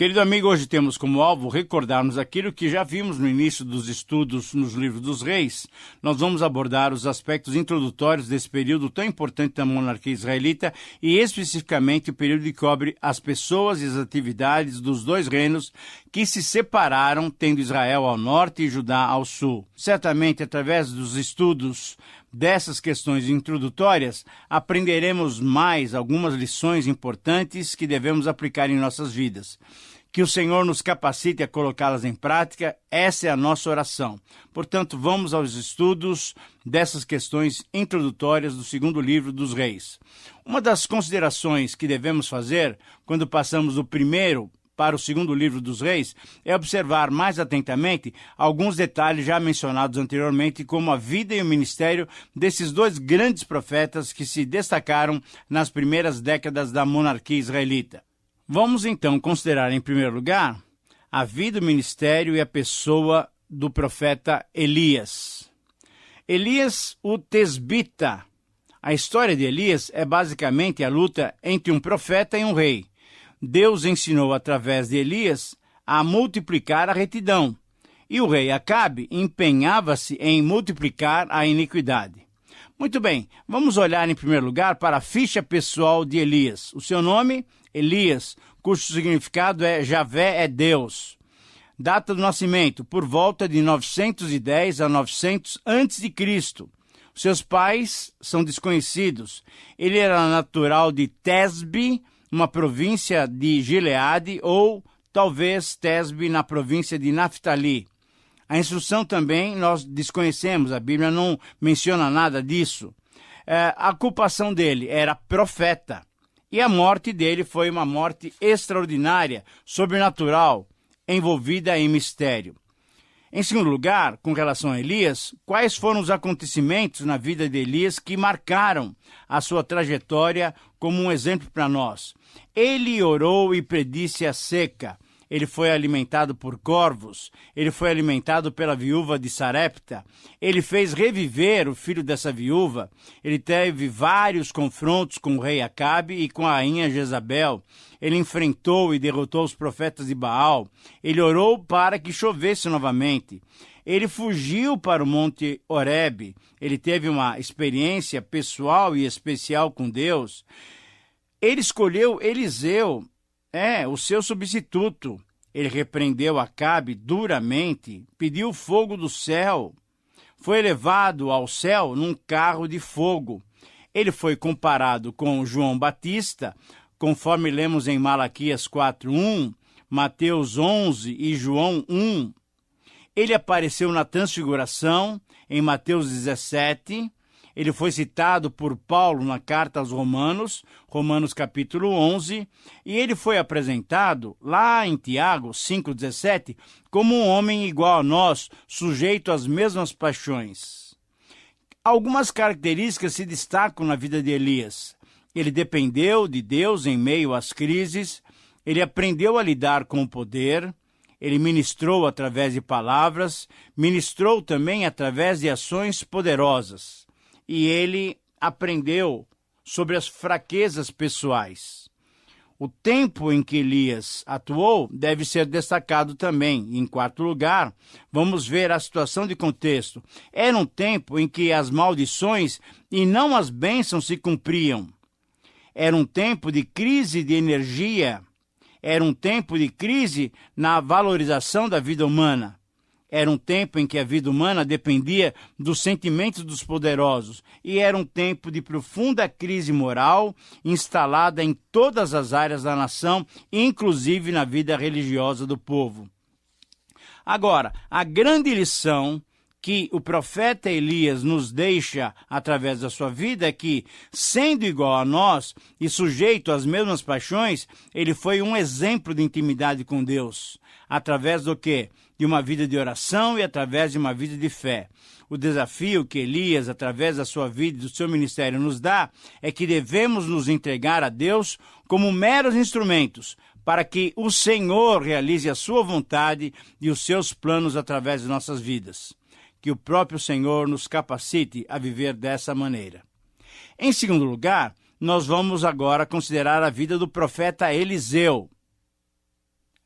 Querido amigo, hoje temos como alvo recordarmos aquilo que já vimos no início dos estudos nos livros dos reis. Nós vamos abordar os aspectos introdutórios desse período tão importante da monarquia israelita e especificamente o período que cobre as pessoas e as atividades dos dois reinos que se separaram, tendo Israel ao norte e Judá ao sul. Certamente, através dos estudos dessas questões introdutórias, aprenderemos mais algumas lições importantes que devemos aplicar em nossas vidas. Que o Senhor nos capacite a colocá-las em prática, essa é a nossa oração. Portanto, vamos aos estudos dessas questões introdutórias do segundo livro dos reis. Uma das considerações que devemos fazer quando passamos do primeiro para o segundo livro dos reis é observar mais atentamente alguns detalhes já mencionados anteriormente, como a vida e o ministério desses dois grandes profetas que se destacaram nas primeiras décadas da monarquia israelita. Vamos então considerar em primeiro lugar a vida, o ministério e a pessoa do profeta Elias. Elias, o tesbita. A história de Elias é basicamente a luta entre um profeta e um rei. Deus ensinou através de Elias a multiplicar a retidão, e o rei Acabe empenhava-se em multiplicar a iniquidade. Muito bem, vamos olhar em primeiro lugar para a ficha pessoal de Elias. O seu nome, Elias, cujo significado é Javé é Deus. Data do nascimento, por volta de 910 a 900 a.C. Seus pais são desconhecidos. Ele era natural de Tesbe, uma província de Gileade, ou talvez Tesbe na província de Naftali. A instrução também nós desconhecemos, a Bíblia não menciona nada disso. A ocupação dele era profeta, e a morte dele foi uma morte extraordinária, sobrenatural, envolvida em mistério. Em segundo lugar, com relação a Elias, quais foram os acontecimentos na vida de Elias que marcaram a sua trajetória como um exemplo para nós? Ele orou e predisse a seca. Ele foi alimentado por corvos, ele foi alimentado pela viúva de Sarepta, ele fez reviver o filho dessa viúva, ele teve vários confrontos com o rei Acabe e com a rainha Jezabel, ele enfrentou e derrotou os profetas de Baal, ele orou para que chovesse novamente, ele fugiu para o monte Horebe, ele teve uma experiência pessoal e especial com Deus, ele escolheu Eliseu, o seu substituto. Ele repreendeu Acabe duramente, pediu fogo do céu, foi levado ao céu num carro de fogo. Ele foi comparado com João Batista, conforme lemos em Malaquias 4:1, Mateus 11 e João 1. Ele apareceu na transfiguração, em Mateus 17. Ele foi citado por Paulo na carta aos Romanos, Romanos capítulo 11, e ele foi apresentado lá em Tiago 5,17 como um homem igual a nós, sujeito às mesmas paixões. Algumas características se destacam na vida de Elias. Ele dependeu de Deus em meio às crises, ele aprendeu a lidar com o poder, ele ministrou através de palavras, ministrou também através de ações poderosas. E ele aprendeu sobre as fraquezas pessoais. O tempo em que Elias atuou deve ser destacado também. Em quarto lugar, vamos ver a situação de contexto. Era um tempo em que as maldições e não as bênçãos se cumpriam. Era um tempo de crise de energia. Era um tempo de crise na valorização da vida humana. Era um tempo em que a vida humana dependia dos sentimentos dos poderosos e era um tempo de profunda crise moral instalada em todas as áreas da nação, inclusive na vida religiosa do povo. Agora, a grande lição que o profeta Elias nos deixa através da sua vida é que, sendo igual a nós e sujeito às mesmas paixões, ele foi um exemplo de intimidade com Deus. Através do quê? De uma vida de oração e através de uma vida de fé. O desafio que Elias, através da sua vida e do seu ministério, nos dá é que devemos nos entregar a Deus como meros instrumentos para que o Senhor realize a sua vontade e os seus planos através de nossas vidas. Que o próprio Senhor nos capacite a viver dessa maneira. Em segundo lugar, nós vamos agora considerar a vida do profeta Eliseu.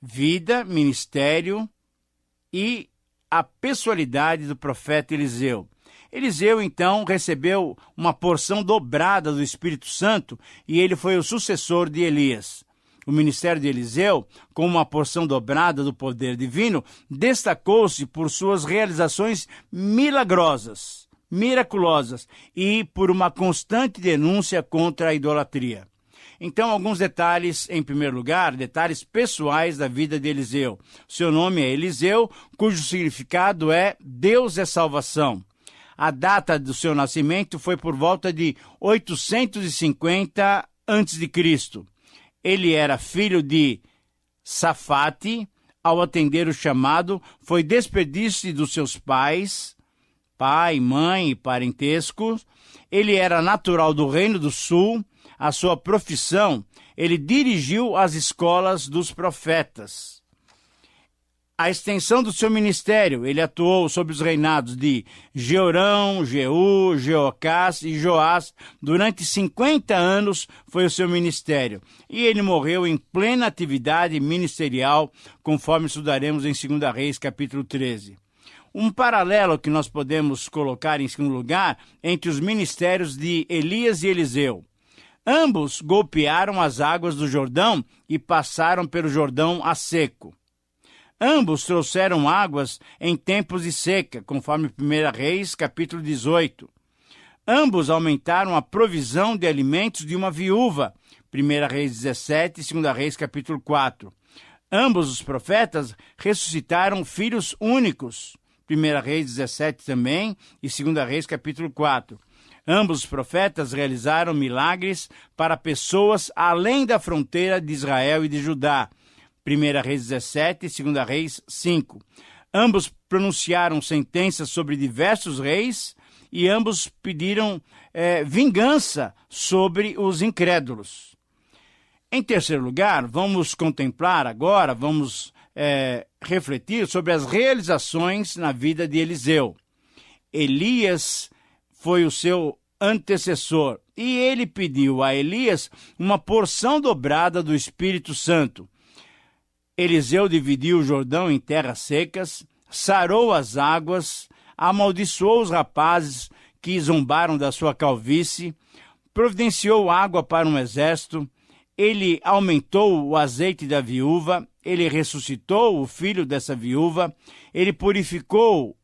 vida, ministério e a pessoalidade do profeta Eliseu. Eliseu, então, recebeu uma porção dobrada do Espírito Santo e ele foi o sucessor de Elias. O ministério de Eliseu, com uma porção dobrada do poder divino, destacou-se por suas realizações milagrosas, miraculosas e por uma constante denúncia contra a idolatria. Então, alguns detalhes, em primeiro lugar, detalhes pessoais da vida de Eliseu. Seu nome é Eliseu, cujo significado é Deus é salvação. A data do seu nascimento foi por volta de 850 a.C. Ele era filho de Safate. Ao atender o chamado, foi despedido dos seus pais, pai, mãe e parentescos. Ele era natural do Reino do Sul. A sua profissão, ele dirigiu as escolas dos profetas. A extensão do seu ministério, ele atuou sob os reinados de Jeorão, Jeú, Jeocás e Joás. Durante 50 anos foi o seu ministério. E ele morreu em plena atividade ministerial, conforme estudaremos em 2 Reis, capítulo 13. Um paralelo que nós podemos colocar em segundo lugar entre os ministérios de Elias e Eliseu. Ambos golpearam as águas do Jordão e passaram pelo Jordão a seco. Ambos trouxeram águas em tempos de seca, conforme 1 Reis, capítulo 18. Ambos aumentaram a provisão de alimentos de uma viúva, 1 Reis 17 e 2 Reis, capítulo 4. Ambos os profetas ressuscitaram filhos únicos, 1 Reis 17 também e 2 Reis, capítulo 4. Ambos os profetas realizaram milagres para pessoas além da fronteira de Israel e de Judá. 1 Reis 17 e 2 Reis 5. Ambos pronunciaram sentenças sobre diversos reis e ambos pediram vingança sobre os incrédulos. Em terceiro lugar, vamos contemplar agora, vamos refletir sobre as realizações na vida de Eliseu. Elias foi o seu antecessor, e ele pediu a Elias uma porção dobrada do Espírito Santo. Eliseu dividiu o Jordão em terras secas, sarou as águas, amaldiçoou os rapazes que zombaram da sua calvície, providenciou água para um exército, ele aumentou o azeite da viúva, ele ressuscitou o filho dessa viúva, ele purificou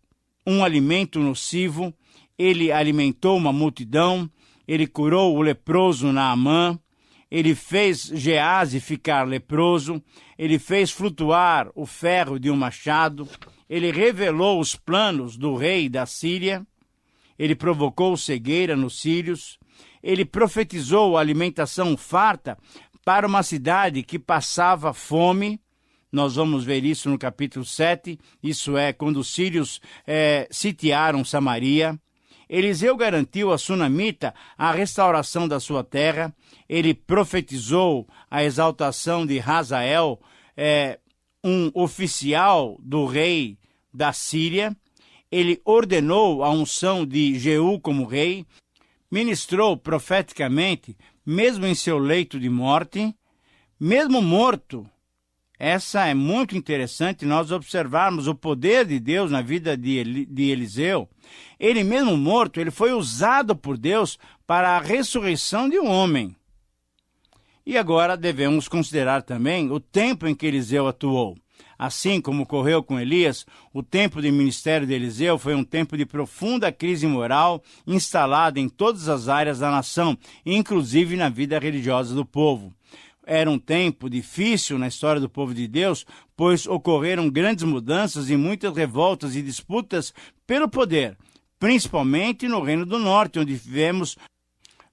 um alimento nocivo, ele alimentou uma multidão, ele curou o leproso Naamã, ele fez Geazi ficar leproso, ele fez flutuar o ferro de um machado, ele revelou os planos do rei da Síria, ele provocou cegueira nos sírios, ele profetizou alimentação farta para uma cidade que passava fome. Nós vamos ver isso no capítulo 7, isso é, quando os sírios sitiaram Samaria. Eliseu garantiu a sunamita a restauração da sua terra, ele profetizou a exaltação de Hazael, um oficial do rei da Síria, ele ordenou a unção de Jeú como rei, ministrou profeticamente, mesmo em seu leito de morte, mesmo morto. Essa é muito interessante nós observarmos o poder de Deus na vida de Eliseu. Ele mesmo morto, ele foi usado por Deus para a ressurreição de um homem. E agora devemos considerar também o tempo em que Eliseu atuou. Assim como ocorreu com Elias, o tempo de ministério de Eliseu foi um tempo de profunda crise moral instalada em todas as áreas da nação, inclusive na vida religiosa do povo. Era um tempo difícil na história do povo de Deus, pois ocorreram grandes mudanças e muitas revoltas e disputas pelo poder, principalmente no Reino do Norte, onde tivemos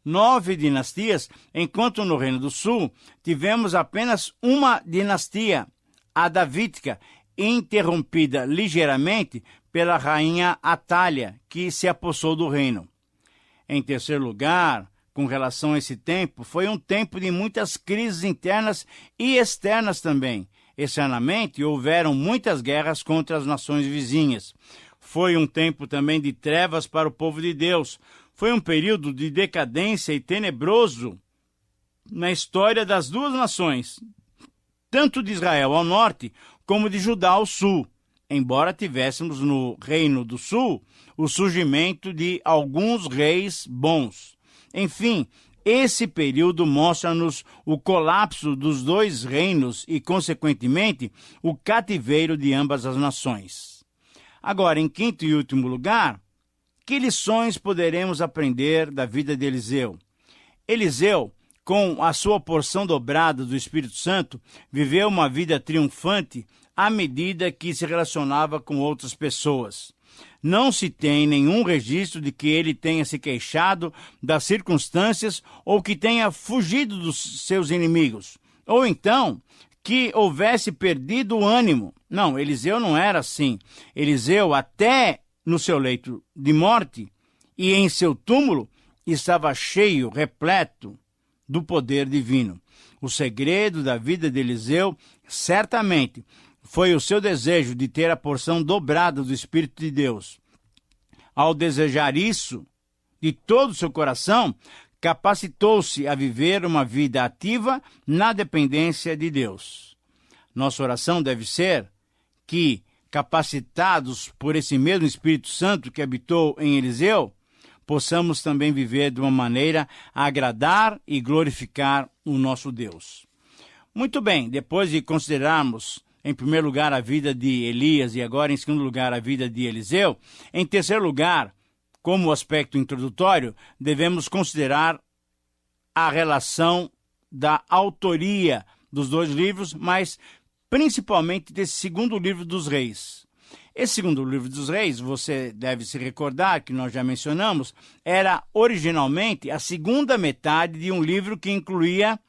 9 dinastias, enquanto no Reino do Sul tivemos apenas uma dinastia, a davídica, interrompida ligeiramente pela rainha Atália, que se apossou do reino. Em terceiro lugar, com relação a esse tempo, foi um tempo de muitas crises internas e externas também. Externamente, houveram muitas guerras contra as nações vizinhas. Foi um tempo também de trevas para o povo de Deus. Foi um período de decadência e tenebroso na história das duas nações, tanto de Israel ao norte como de Judá ao sul, embora tivéssemos no Reino do Sul o surgimento de alguns reis bons. Enfim, esse período mostra-nos o colapso dos dois reinos e, consequentemente, o cativeiro de ambas as nações. Agora, em quinto e último lugar, que lições poderemos aprender da vida de Eliseu? Eliseu, com a sua porção dobrada do Espírito Santo, viveu uma vida triunfante à medida que se relacionava com outras pessoas. Não se tem nenhum registro de que ele tenha se queixado das circunstâncias ou que tenha fugido dos seus inimigos, ou então que houvesse perdido o ânimo. Não, Eliseu não era assim. Eliseu, até no seu leito de morte e em seu túmulo, estava cheio, repleto do poder divino. O segredo da vida de Eliseu, certamente, foi o seu desejo de ter a porção dobrada do Espírito de Deus. Ao desejar isso de todo o seu coração, capacitou-se a viver uma vida ativa na dependência de Deus. Nossa oração deve ser que, capacitados por esse mesmo Espírito Santo que habitou em Eliseu, possamos também viver de uma maneira a agradar e glorificar o nosso Deus. Muito bem, depois de considerarmos em primeiro lugar a vida de Elias e agora em segundo lugar a vida de Eliseu, em terceiro lugar, como aspecto introdutório, devemos considerar a relação da autoria dos dois livros, mas principalmente desse segundo livro dos Reis. Esse segundo livro dos Reis, você deve se recordar, que nós já mencionamos, era originalmente a segunda metade de um livro que incluía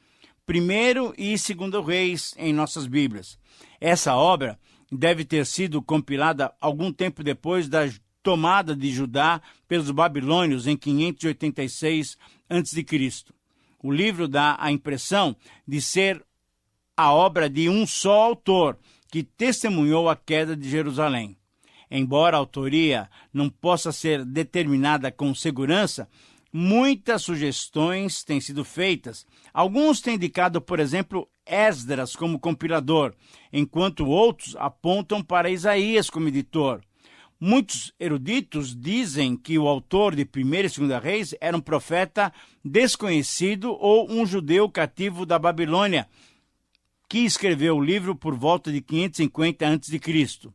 primeiro e segundo Reis em nossas Bíblias. Essa obra deve ter sido compilada algum tempo depois da tomada de Judá pelos babilônios em 586 a.C. O livro dá a impressão de ser a obra de um só autor, que testemunhou a queda de Jerusalém. Embora a autoria não possa ser determinada com segurança, muitas sugestões têm sido feitas. Alguns têm indicado, por exemplo, Esdras como compilador, enquanto outros apontam para Isaías como editor. Muitos eruditos dizem que o autor de 1ª e 2ª Reis era um profeta desconhecido ou um judeu cativo da Babilônia, que escreveu o livro por volta de 550 a.C.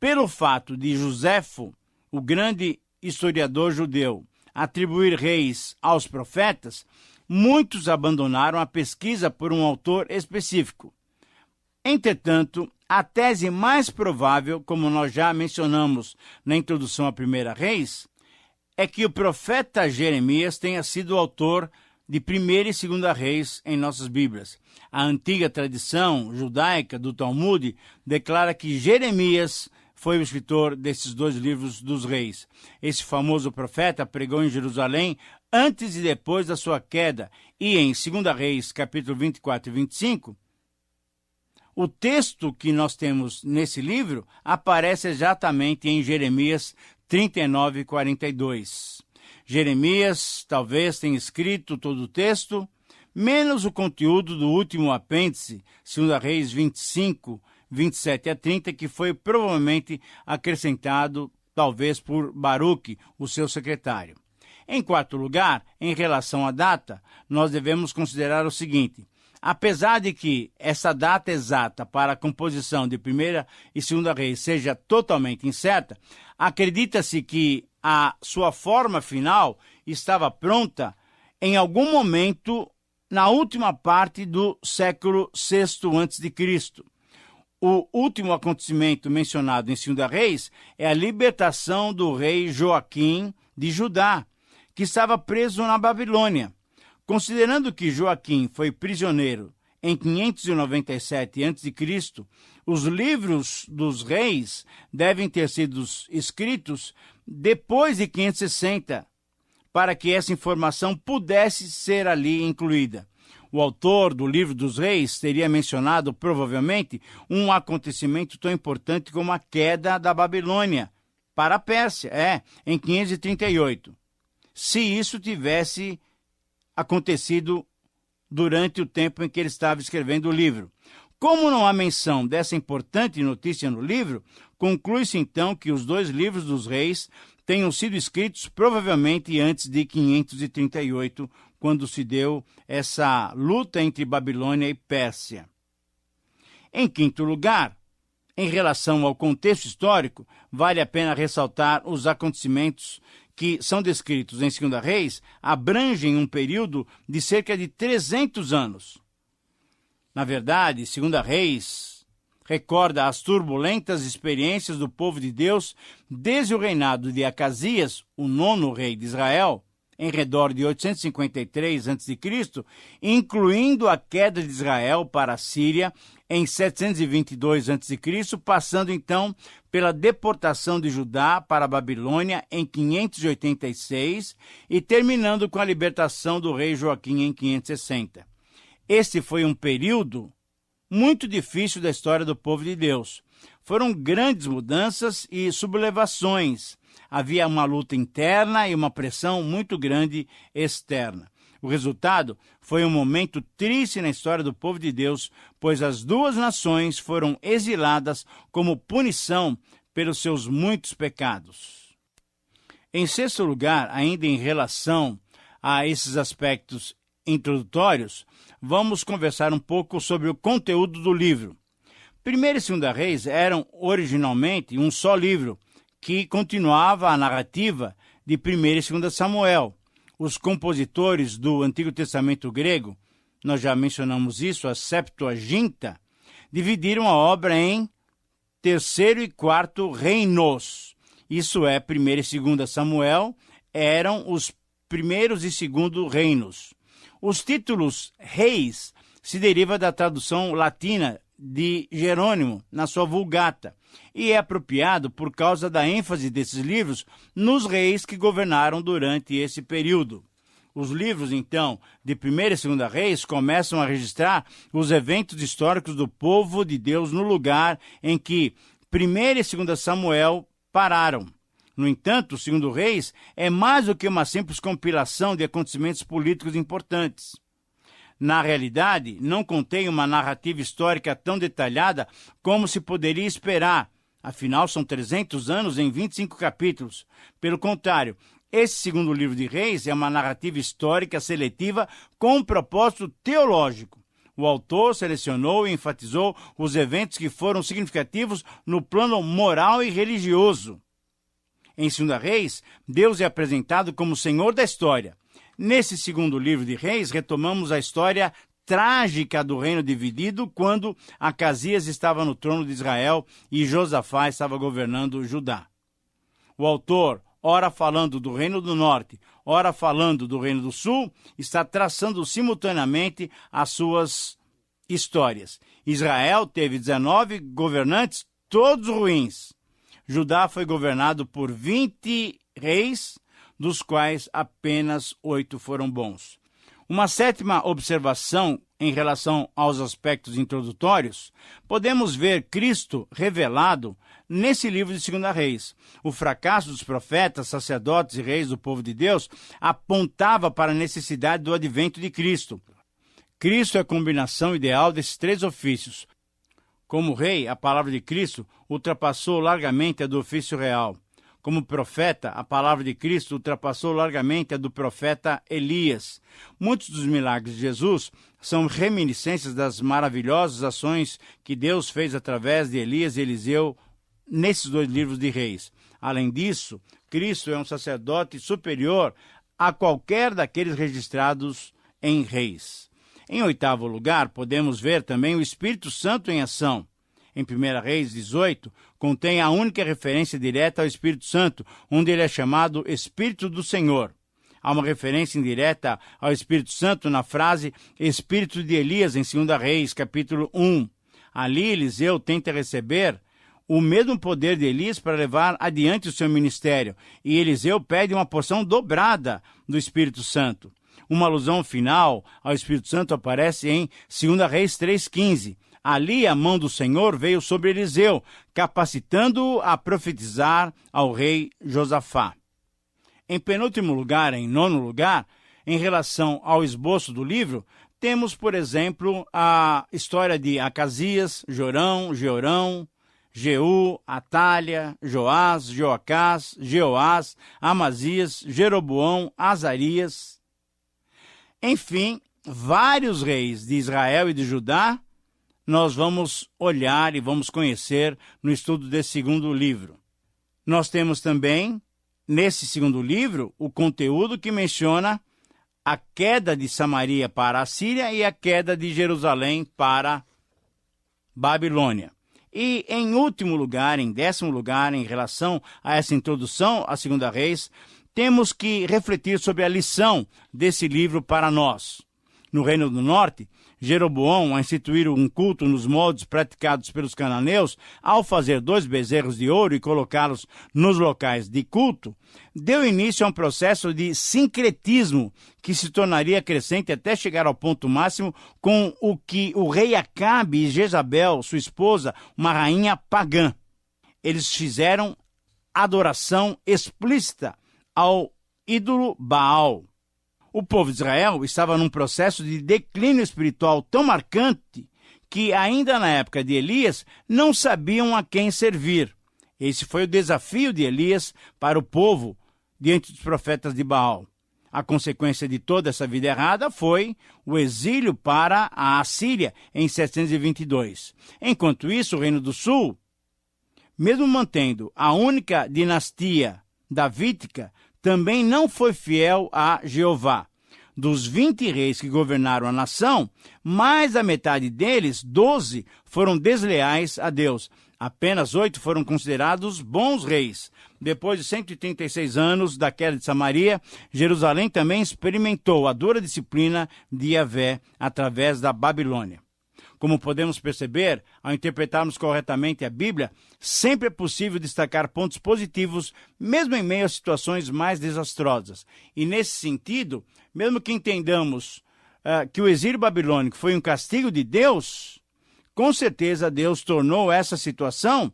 Pelo fato de Joséfo, o grande historiador judeu, atribuir reis aos profetas, muitos abandonaram a pesquisa por um autor específico. Entretanto, a tese mais provável, como nós já mencionamos na introdução à 1ª Reis, é que o profeta Jeremias tenha sido o autor de 1ª e 2ª Reis em nossas Bíblias. A antiga tradição judaica do Talmud declara que Jeremias foi o escritor desses dois livros dos reis. Esse famoso profeta pregou em Jerusalém antes e depois da sua queda, e em 2ª Reis, capítulo 24 e 25, o texto que nós temos nesse livro aparece exatamente em Jeremias 39 e 42. Jeremias talvez tenha escrito todo o texto, menos o conteúdo do último apêndice, 2ª Reis 25, 27 a 30, que foi provavelmente acrescentado, talvez, por Baruque, o seu secretário. Em quarto lugar, em relação à data, nós devemos considerar o seguinte: apesar de que essa data exata para a composição de 1ª e 2ª Reis seja totalmente incerta, acredita-se que a sua forma final estava pronta em algum momento na última parte do século VI a.C. O último acontecimento mencionado em 2ª Reis é a libertação do rei Joaquim de Judá, que estava preso na Babilônia. Considerando que Joaquim foi prisioneiro em 597 a.C., os livros dos reis devem ter sido escritos depois de 560, para que essa informação pudesse ser ali incluída. O autor do livro dos reis teria mencionado, provavelmente, um acontecimento tão importante como a queda da Babilônia para a Pérsia, em 538. Se isso tivesse acontecido durante o tempo em que ele estava escrevendo o livro. Como não há menção dessa importante notícia no livro, conclui-se então que os 2 livros dos reis tenham sido escritos provavelmente antes de 538, quando se deu essa luta entre Babilônia e Pérsia. Em quinto lugar, em relação ao contexto histórico, vale a pena ressaltar os acontecimentos que são descritos em 2 Reis, abrangem um período de cerca de 300 anos. Na verdade, 2 Reis recorda as turbulentas experiências do povo de Deus desde o reinado de Acasias, o 9º rei de Israel, em redor de 853 a.C., incluindo a queda de Israel para a Síria em 722 a.C., passando então pela deportação de Judá para a Babilônia em 586 e terminando com a libertação do rei Joaquim em 560. Este foi um período muito difícil da história do povo de Deus. Foram grandes mudanças e sublevações. Havia uma luta interna e uma pressão muito grande externa. O resultado foi um momento triste na história do povo de Deus, pois as 2 nações foram exiladas como punição pelos seus muitos pecados. Em sexto lugar, ainda em relação a esses aspectos introdutórios, vamos conversar um pouco sobre o conteúdo do livro. 1º e 2 Reis eram originalmente um só livro, que continuava a narrativa de 1º e 2 Samuel. Os compositores do Antigo Testamento grego, nós já mencionamos isso, a Septuaginta, dividiram a obra em 3º e 4º reinos. Isso é, 1º e 2 Samuel eram os 1º e 2º reinos. Os títulos reis se derivam da tradução latina de Jerônimo na sua Vulgata, e é apropriado por causa da ênfase desses livros nos reis que governaram durante esse período. Os livros, então, de 1º e 2 Reis começam a registrar os eventos históricos do povo de Deus no lugar em que 1º e 2 Samuel pararam. No entanto, o 2 Reis é mais do que uma simples compilação de acontecimentos políticos importantes. Na realidade, não contém uma narrativa histórica tão detalhada como se poderia esperar. Afinal, são 300 anos em 25 capítulos. Pelo contrário, esse 2º livro de Reis é uma narrativa histórica seletiva com um propósito teológico. O autor selecionou e enfatizou os eventos que foram significativos no plano moral e religioso. Em 2 Reis, Deus é apresentado como Senhor da história. Nesse 2º livro de Reis, retomamos a história trágica do reino dividido quando Acasias estava no trono de Israel e Josafá estava governando Judá. O autor, ora falando do reino do norte, ora falando do reino do sul, está traçando simultaneamente as suas histórias. Israel teve 19 governantes, todos ruins. Judá foi governado por 20 reis, dos quais apenas 8 foram bons. Uma sétima observação em relação aos aspectos introdutórios, podemos ver Cristo revelado nesse livro de 2 Reis. O fracasso dos profetas, sacerdotes e reis do povo de Deus apontava para a necessidade do advento de Cristo. Cristo é a combinação ideal desses 3 ofícios. Como rei, a palavra de Cristo ultrapassou largamente a do ofício real. Como profeta, a palavra de Cristo ultrapassou largamente a do profeta Elias. Muitos dos milagres de Jesus são reminiscências das maravilhosas ações que Deus fez através de Elias e Eliseu nesses 2 livros de Reis. Além disso, Cristo é um sacerdote superior a qualquer daqueles registrados em Reis. Em 8º lugar, podemos ver também o Espírito Santo em ação. Em 1 Reis 18, contém a única referência direta ao Espírito Santo, onde ele é chamado Espírito do Senhor. Há uma referência indireta ao Espírito Santo na frase Espírito de Elias, em 2 Reis, capítulo 1. Ali, Eliseu tenta receber o mesmo poder de Elias para levar adiante o seu ministério, e Eliseu pede uma porção dobrada do Espírito Santo. Uma alusão final ao Espírito Santo aparece em 2 Reis 3,15. Ali a mão do Senhor veio sobre Eliseu, capacitando-o a profetizar ao rei Josafá. Em penúltimo lugar, em 9º lugar, em relação ao esboço do livro, temos, por exemplo, a história de Acasias, Jorão, Jeorão, Jeú, Atália, Joás, Joacás, Jeoás, Amazias, Jeroboão, Azarias. Enfim, vários reis de Israel e de Judá, nós vamos olhar e vamos conhecer no estudo desse segundo livro. Nós temos também, nesse segundo livro, o conteúdo que menciona a queda de Samaria para a Síria e a queda de Jerusalém para a Babilônia. E, em último lugar, em 10º lugar, em relação a essa introdução à Segunda Reis, temos que refletir sobre a lição desse livro para nós. No Reino do Norte, Jeroboão, ao instituir um culto nos moldes praticados pelos cananeus, ao fazer 2 bezerros de ouro e colocá-los nos locais de culto, deu início a um processo de sincretismo que se tornaria crescente até chegar ao ponto máximo com o que o rei Acabe e Jezabel, sua esposa, uma rainha pagã. Eles fizeram adoração explícita ao ídolo Baal. O povo de Israel estava num processo de declínio espiritual tão marcante que, ainda na época de Elias, não sabiam a quem servir. Esse foi o desafio de Elias para o povo diante dos profetas de Baal. A consequência de toda essa vida errada foi o exílio para a Assíria em 722. Enquanto isso, o Reino do Sul, mesmo mantendo a única dinastia davídica, também não foi fiel a Jeová. Dos 20 reis que governaram a nação, mais da metade deles, 12, foram desleais a Deus. Apenas 8 foram considerados bons reis. Depois de 136 anos da queda de Samaria, Jerusalém também experimentou a dura disciplina de Yahvé através da Babilônia. Como podemos perceber, ao interpretarmos corretamente a Bíblia, sempre é possível destacar pontos positivos, mesmo em meio a situações mais desastrosas. E nesse sentido, mesmo que entendamos que o exílio babilônico foi um castigo de Deus, com certeza Deus tornou essa situação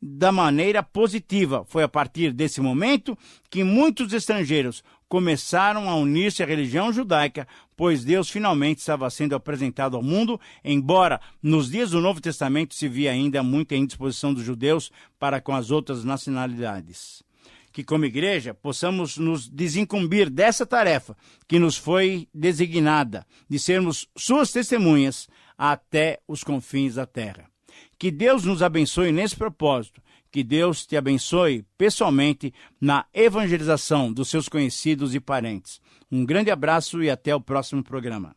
da maneira positiva. Foi a partir desse momento que muitos estrangeiros começaram a unir-se à religião judaica, pois Deus finalmente estava sendo apresentado ao mundo, embora nos dias do Novo Testamento se via ainda muita indisposição dos judeus para com as outras nacionalidades. Que como igreja possamos nos desincumbir dessa tarefa que nos foi designada, de sermos suas testemunhas até os confins da terra. Que Deus nos abençoe nesse propósito. Que Deus te abençoe pessoalmente na evangelização dos seus conhecidos e parentes. Um grande abraço e até o próximo programa.